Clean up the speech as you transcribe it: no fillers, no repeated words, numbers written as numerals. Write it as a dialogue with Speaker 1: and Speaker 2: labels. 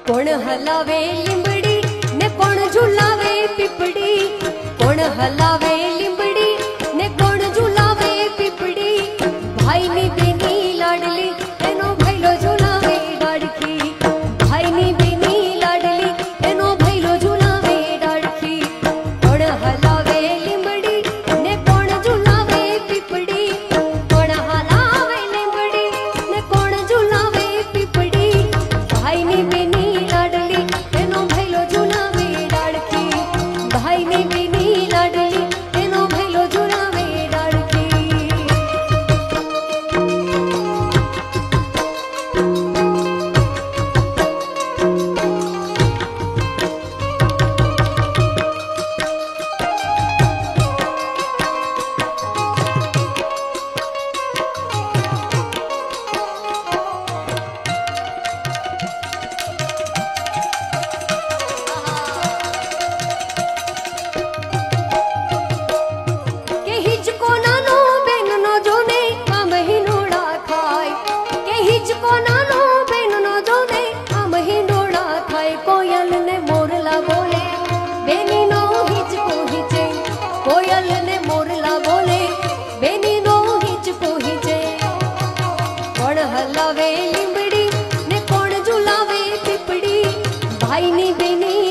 Speaker 1: કોણ હલાવે લીંબડી ને કોણ ઝુલાવે પીપડી, કોણ હલાવે લીંબડી ને કોણ ઝુલાવે પીપડી, ભાઈની બેની લાડલી એનો ભૈલો ઝુલાવે ડાળખી, ભાઈની બેની લાડલી એનો ભૈલો ઝુલાવે ડાળખી, કોણ હલાવે લીંબડી ને કોણ ઝુલાવે પીપડી, કોણ હલાવે લીંબડી ને કોણ ઝુલાવે પીપડી, ભાઈની બેની લાડલી એનો ભૈલો ઝુલાવે ડાળખી, ભાઈની બેની લાડલી એનો ભૈલો ઝુલાવે ડાળખી. કે હિચકો નાનો બેનનો જોને આ મહિનોડા ખાય, કે હિચકો નાનો બેનનો જોને આ મહિનોડા ખાય, કોયલ ને મોરલા બોલે બેનીનો હિચકો હિચે, કોયલ ને મોરલા બોલે બેનીનો હિચકો હિચે, કોણ હલાવે લીંબડી ને કોણ ઝુલાવે પીપડી, ભાઈની બેની